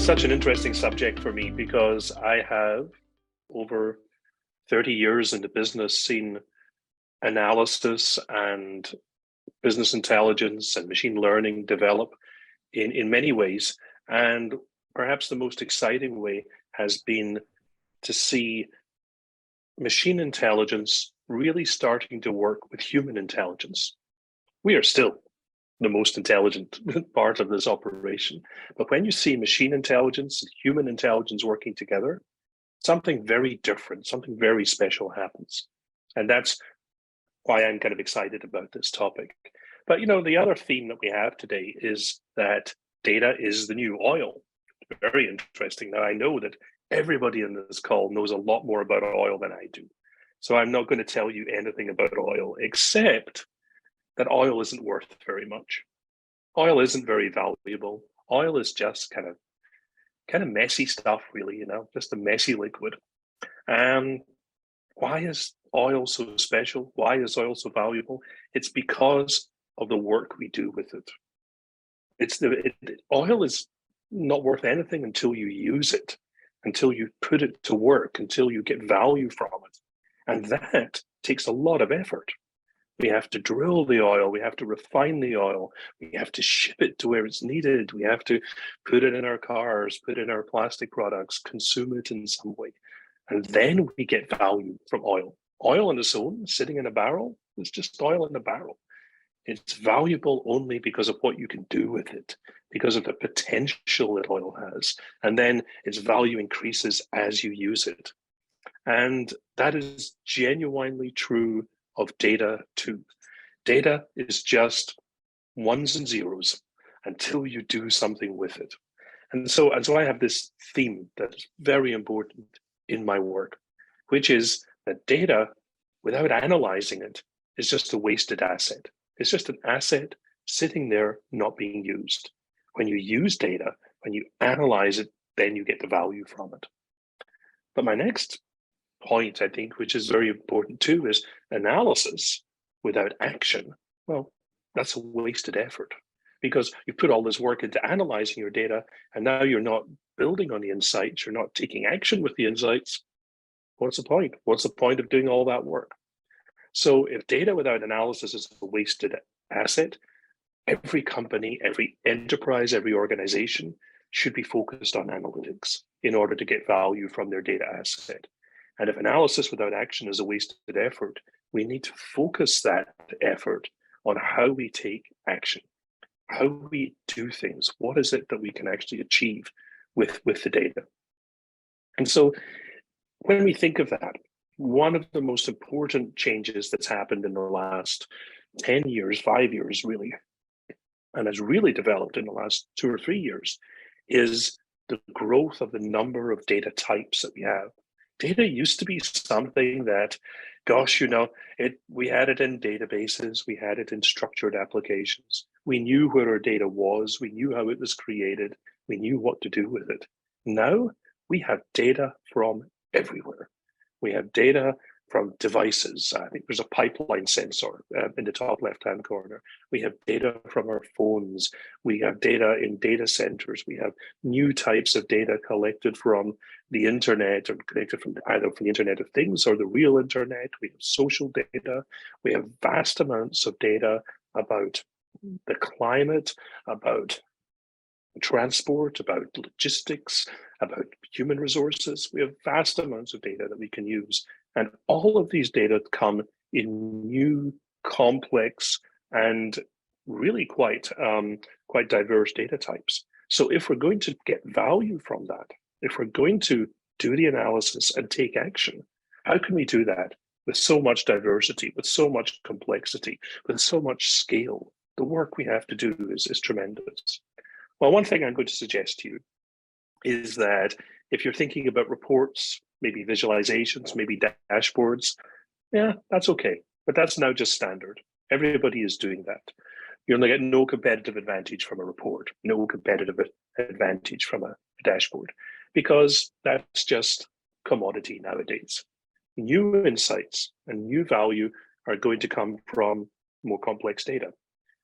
such an interesting subject for me because I have, over 30 years in the business, seen analysis and business intelligence and machine learning develop in many ways. And perhaps the most exciting way has been to see machine intelligence really starting to work with human intelligence. We are still the most intelligent part of this operation. But when you see machine intelligence and human intelligence working together, something very different, something very special happens. And that's why I'm kind of excited about this topic. But the other theme that we have today is that data is the new oil. Very interesting. Now, I know that everybody in this call knows a lot more about oil than I do. So I'm not going to tell you anything about oil, except that oil isn't worth very much. Oil isn't very valuable. Oil is just kind of messy stuff, really, just a messy liquid. Why is oil so special? Why is oil so valuable? It's because of the work we do with it. Oil is not worth anything until you use it, until you put it to work, until you get value from it. And that takes a lot of effort. We have to drill the oil, we have to refine the oil, we have to ship it to where it's needed, we have to put it in our cars, put it in our plastic products, consume it in some way. And then we get value from oil. Oil on its own, sitting in a barrel, it's just oil in a barrel. It's valuable only because of what you can do with it, because of the potential that oil has. And then its value increases as you use it. And that is genuinely true of data too. Data is just ones and zeros until you do something with it. And so I have this theme that is very important in my work, which is that data, without analyzing it, is just a wasted asset. It's just an asset sitting there not being used. When you use data, when you analyze it, then you get the value from it. But my next point, I think, which is very important too, is analysis without action. Well, that's a wasted effort because you put all this work into analyzing your data and now you're not building on the insights, you're not taking action with the insights. What's the point? What's the point of doing all that work? So if data without analysis is a wasted asset, every company, every enterprise, every organization should be focused on analytics in order to get value from their data asset. And if analysis without action is a wasted effort, we need to focus that effort on how we take action, how we do things. What is it that we can actually achieve with the data? And so when we think of that, one of the most important changes that's happened in the last 10 years, 5 years really, and has really developed in the last 2 or 3 years, is the growth of the number of data types that we have. Data used to be something that, gosh, we had it in databases, we had it in structured applications. We knew where our data was, we knew how it was created, we knew what to do with it. Now we have data from everywhere. We have data from devices. I think there's a pipeline sensor in the top left-hand corner. We have data from our phones. We have data in data centers. We have new types of data collected from the internet or collected from either from the Internet of Things or the real internet. We have social data. We have vast amounts of data about the climate, about transport, about logistics, about human resources. We have vast amounts of data that we can use. And all of these data come in new, complex, and really quite diverse data types. So if we're going to get value from that, if we're going to do the analysis and take action, how can we do that with so much diversity, with so much complexity, with so much scale? The work we have to do is tremendous. Well, one thing I'm going to suggest to you is that if you're thinking about reports, maybe visualizations, maybe dashboards, yeah, that's okay. But that's now just standard. Everybody is doing that. You're going to get no competitive advantage from a report, no competitive advantage from a dashboard, because that's just commodity nowadays. New insights and new value are going to come from more complex data,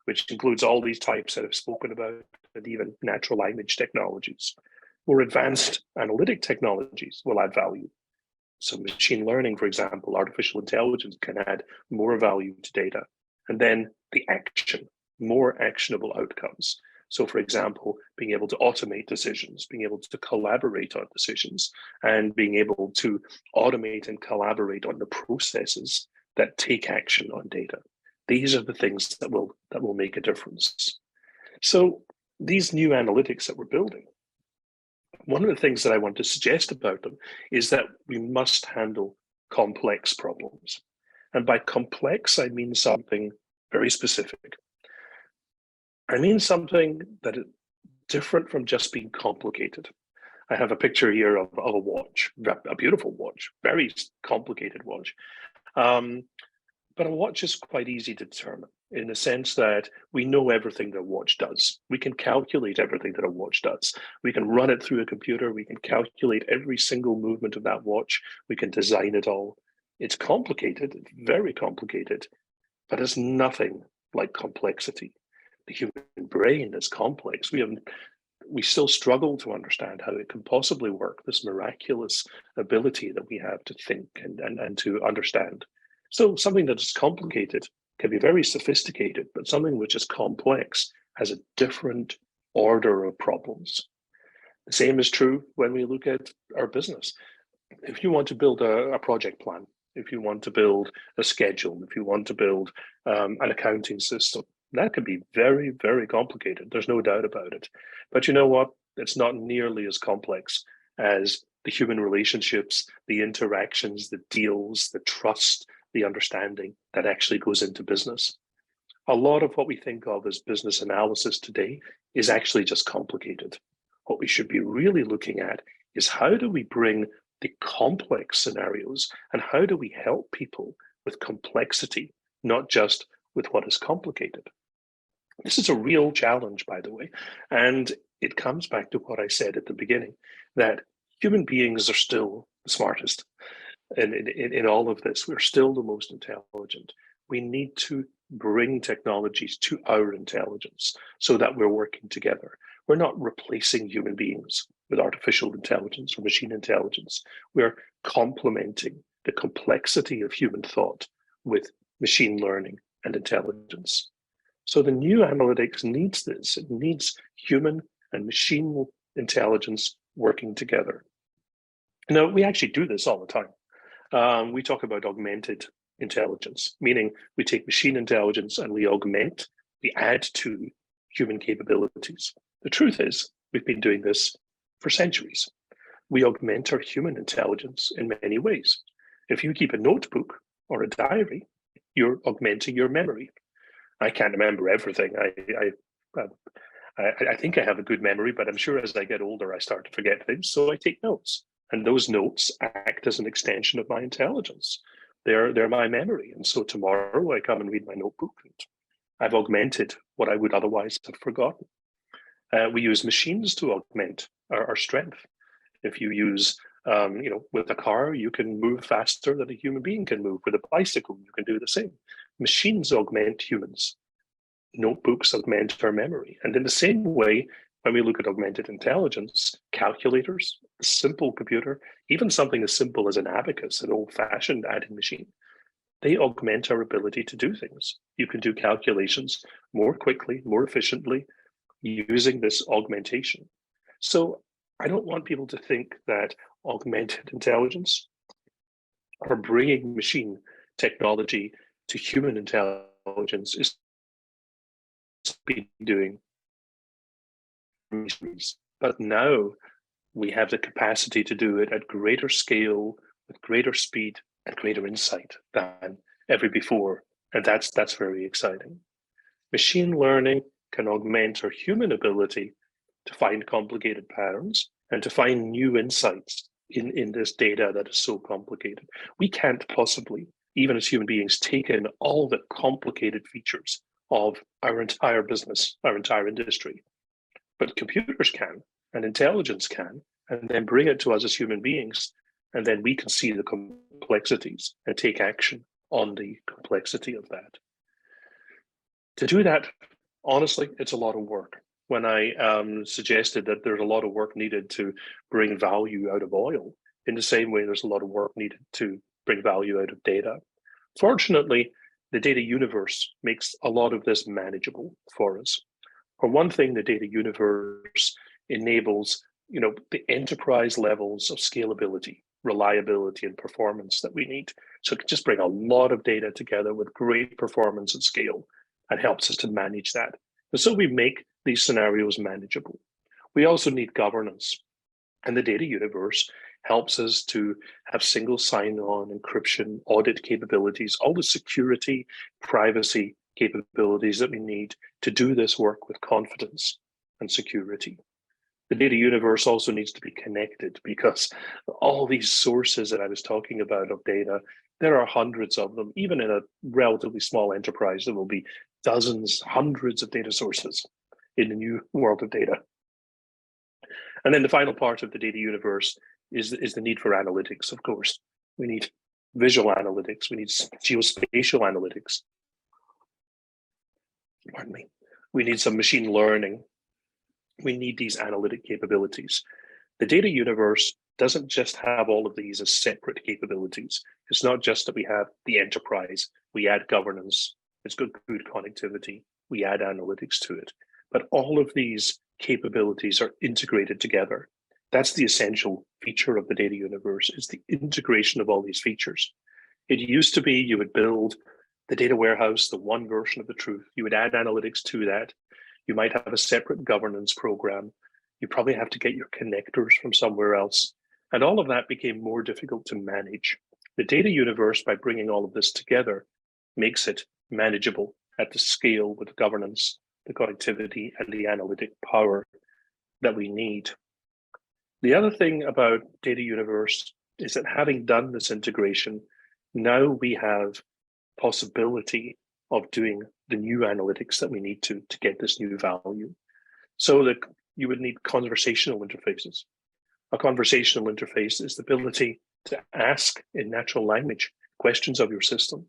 which includes all these types that I've spoken about, and even natural language technologies. More advanced analytic technologies will add value. So machine learning, for example, artificial intelligence can add more value to data. And then the action, more actionable outcomes. So for example, being able to automate decisions, being able to collaborate on decisions, and being able to automate and collaborate on the processes that take action on data. These are the things that will make a difference. So these new analytics that we're building, one of the things that I want to suggest about them is that we must handle complex problems. And by complex, I mean something very specific. I mean something that is different from just being complicated. I have a picture here of a watch, a beautiful watch, very complicated watch. But a watch is quite easy to determine in the sense that we know everything that a watch does. We can calculate everything that a watch does. We can run it through a computer. We can calculate every single movement of that watch. We can design it all. It's complicated, it's very complicated, but it's nothing like complexity. The human brain is complex. We still struggle to understand how it can possibly work, this miraculous ability that we have to think and to understand. So something that is complicated can be very sophisticated, but something which is complex has a different order of problems. The same is true when we look at our business. If you want to build a project plan, if you want to build a schedule, if you want to build an accounting system, that could be very, very complicated. There's no doubt about it. But you know what? It's not nearly as complex as the human relationships, the interactions, the deals, the trust, the understanding that actually goes into business. A lot of what we think of as business analysis today is actually just complicated. What we should be really looking at is how do we bring the complex scenarios and how do we help people with complexity, not just with what is complicated. This is a real challenge, by the way, and it comes back to what I said at the beginning, that human beings are still the smartest. In all of this, we're still the most intelligent. We need to bring technologies to our intelligence so that we're working together. We're not replacing human beings with artificial intelligence or machine intelligence. We're complementing the complexity of human thought with machine learning and intelligence. So the new analytics needs this. It needs human and machine intelligence working together. Now, we actually do this all the time. We talk about augmented intelligence, meaning we take machine intelligence and we augment, we add to human capabilities. The truth is, we've been doing this for centuries. We augment our human intelligence in many ways. If you keep a notebook or a diary, you're augmenting your memory. I can't remember everything. I think I have a good memory, but I'm sure as I get older, I start to forget things. So I take notes, and those notes act as an extension of my intelligence. They're my memory. And so tomorrow I come and read my notebook, and I've augmented what I would otherwise have forgotten. We use machines to augment our strength. If you use, with a car, you can move faster than a human being can move. With a bicycle, you can do the same. Machines augment humans. Notebooks augment our memory. And in the same way, when we look at augmented intelligence, calculators, a simple computer, even something as simple as an abacus, an old-fashioned adding machine, they augment our ability to do things. You can do calculations more quickly, more efficiently, using this augmentation. So I don't want people to think that augmented intelligence or bringing machine technology to human intelligence is been doing. But now we have the capacity to do it at greater scale, with greater speed and greater insight than ever before. And that's very exciting. Machine learning can augment our human ability to find complicated patterns and to find new insights in this data that is so complicated. We can't possibly, even as human beings, take in all the complicated features of our entire business, our entire industry. But computers can, and intelligence can, and then bring it to us as human beings, and then we can see the complexities and take action on the complexity of that. To do that, honestly, it's a lot of work. when I suggested that there's a lot of work needed to bring value out of oil, in the same way there's a lot of work needed to bring value out of data. Fortunately, the data universe makes a lot of this manageable for us. For one thing, the data universe enables, the enterprise levels of scalability, reliability, and performance that we need. So it can just bring a lot of data together with great performance and scale, and helps us to manage that. And so we make these scenarios manageable. We also need governance, and the data universe helps us to have single sign-on, encryption, audit capabilities, all the security, privacy capabilities that we need to do this work with confidence and security. The data universe also needs to be connected, because all these sources that I was talking about of data, there are hundreds of them. Even in a relatively small enterprise, there will be dozens, hundreds of data sources in the new world of data. And then the final part of the data universe is the need for analytics, of course. We need visual analytics, we need geospatial analytics. Pardon me. We need some machine learning. We need these analytic capabilities. The data universe doesn't just have all of these as separate capabilities. It's not just that we have the enterprise, we add governance, it's good connectivity, we add analytics to it. But all of these capabilities are integrated together. That's the essential feature of the data universe, is the integration of all these features. It used to be you would build the data warehouse, the one version of the truth. You would add analytics to that. You might have a separate governance program. You probably have to get your connectors from somewhere else. And all of that became more difficult to manage. The data universe, by bringing all of this together, makes it manageable at the scale with governance, the connectivity, and the analytic power that we need. The other thing about data universe is that, having done this integration, now we have possibility of doing the new analytics that we need to get this new value. So that you would need conversational interfaces. A conversational interface is the ability to ask in natural language questions of your system,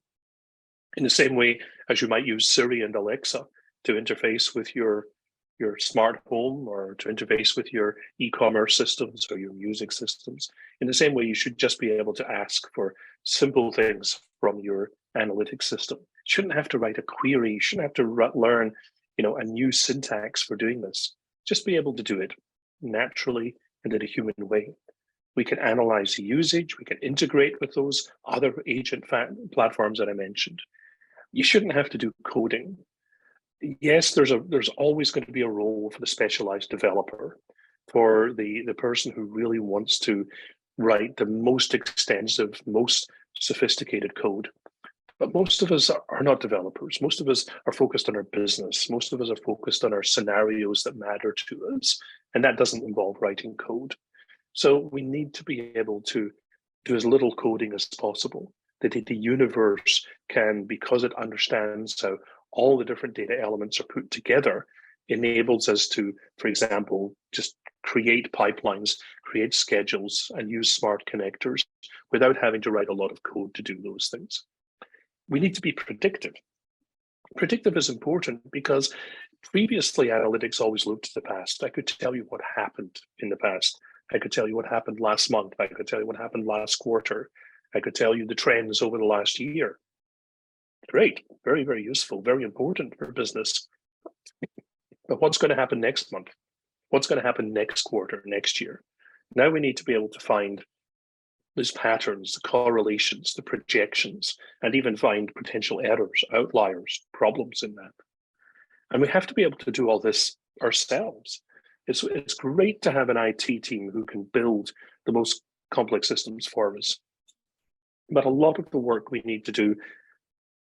in the same way as you might use Siri and Alexa to interface with your smart home, or to interface with your e-commerce systems or your music systems. In the same way, you should just be able to ask for simple things from your analytics system. You shouldn't have to write a query. You shouldn't have to learn, a new syntax for doing this. Just be able to do it naturally and in a human way. We can analyze usage. We can integrate with those other agent platforms that I mentioned. You shouldn't have to do coding. Yes, there's always going to be a role for the specialized developer, for the person who really wants to write the most extensive, most sophisticated code. But most of us are not developers. Most of us are focused on our business. Most of us are focused on our scenarios that matter to us, and that doesn't involve writing code. So we need to be able to do as little coding as possible. The data universe can, because it understands how all the different data elements are put together, enables us to, for example, just create pipelines, create schedules, and use smart connectors without having to write a lot of code to do those things. We need to be predictive. Predictive is important because previously analytics always looked to the past. I could tell you what happened in the past. I could tell you what happened last month. I could tell you what happened last quarter. I could tell you the trends over the last year. Great, very, very useful, very important for business. But what's going to happen next month? What's going to happen next quarter, next year? Now we need to be able to find these patterns, the correlations, the projections, and even find potential errors, outliers, problems in that. And we have to be able to do all this ourselves. It's great to have an IT team who can build the most complex systems for us. But a lot of the work we need to do,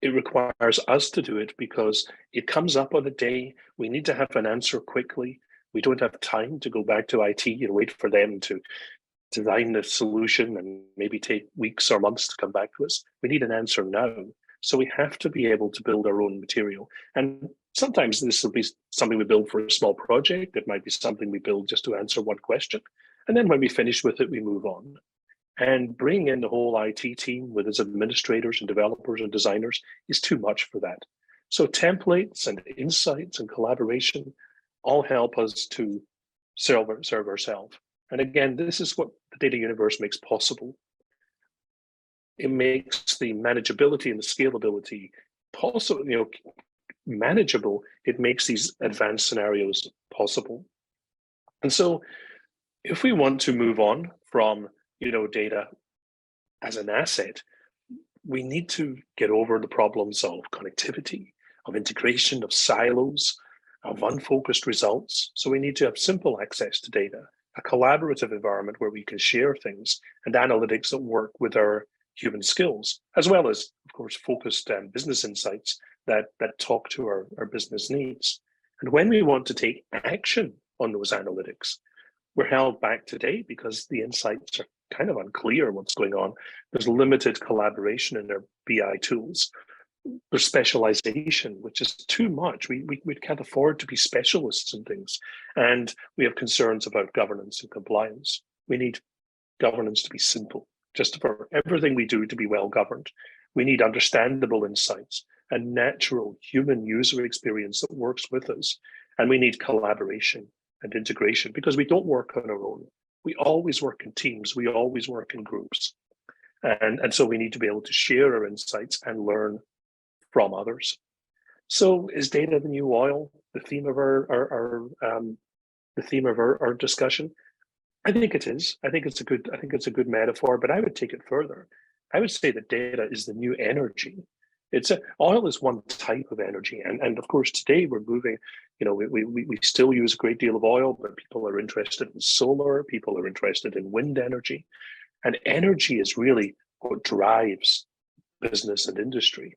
it requires us to do it because it comes up on a day. We need to have an answer quickly. We don't have time to go back to IT and wait for them to design the solution and maybe take weeks or months to come back to us. We need an answer now. So we have to be able to build our own material. And sometimes this will be something we build for a small project. It might be something we build just to answer one question. And then when we finish with it, we move on. And bringing in the whole IT team with its administrators and developers and designers is too much for that. So templates and insights and collaboration, all help us to serve ourselves. And again, this is what the data universe makes possible. It makes the manageability and the scalability possible, manageable. It makes these advanced scenarios possible. And so if we want to move on from, data as an asset, we need to get over the problems of connectivity, of integration, of silos, of unfocused results. So we need to have simple access to data, a collaborative environment where we can share things, and analytics that work with our human skills, as well as, of course, focused business insights that talk to our business needs. And when we want to take action on those analytics, we're held back today because the insights are kind of unclear what's going on. There's limited collaboration in our BI tools. There's specialization, which is too much. We can't afford to be specialists in things. And we have concerns about governance and compliance. We need governance to be simple, just for everything we do to be well governed. We need understandable insights and natural human user experience that works with us. And we need collaboration and integration, because we don't work on our own. We always work in teams. We always work in groups. And so we need to be able to share our insights and learn from others. So is data the new oil, the theme of our discussion? I think it is. I think it's a good metaphor, but I would take it further. I would say that data is the new energy. Oil is one type of energy, and of course today we're moving. We still use a great deal of oil, but people are interested in solar. People are interested in wind energy, and energy is really what drives business and industry.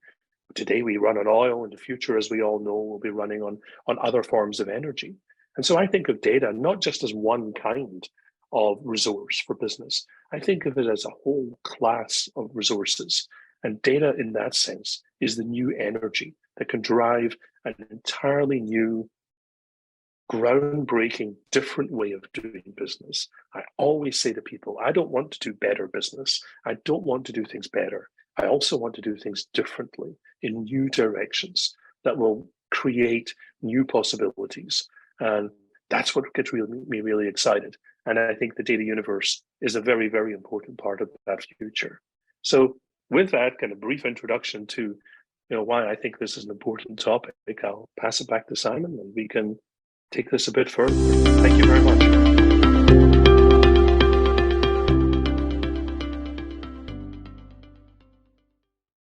Today we run on oil. In the future, as we all know, we'll be running on other forms of energy. And so I think of data not just as one kind of resource for business. I think of it as a whole class of resources. And data in that sense is the new energy that can drive an entirely new, groundbreaking, different way of doing business. I always say to people, I don't want to do better business. I don't want to do things better. I also want to do things differently in new directions that will create new possibilities. And that's what gets me really excited. And I think the data universe is a very, very important part of that future. So with that kind of brief introduction to why I think this is an important topic, I'll pass it back to Simon and we can take this a bit further. Thank you very much.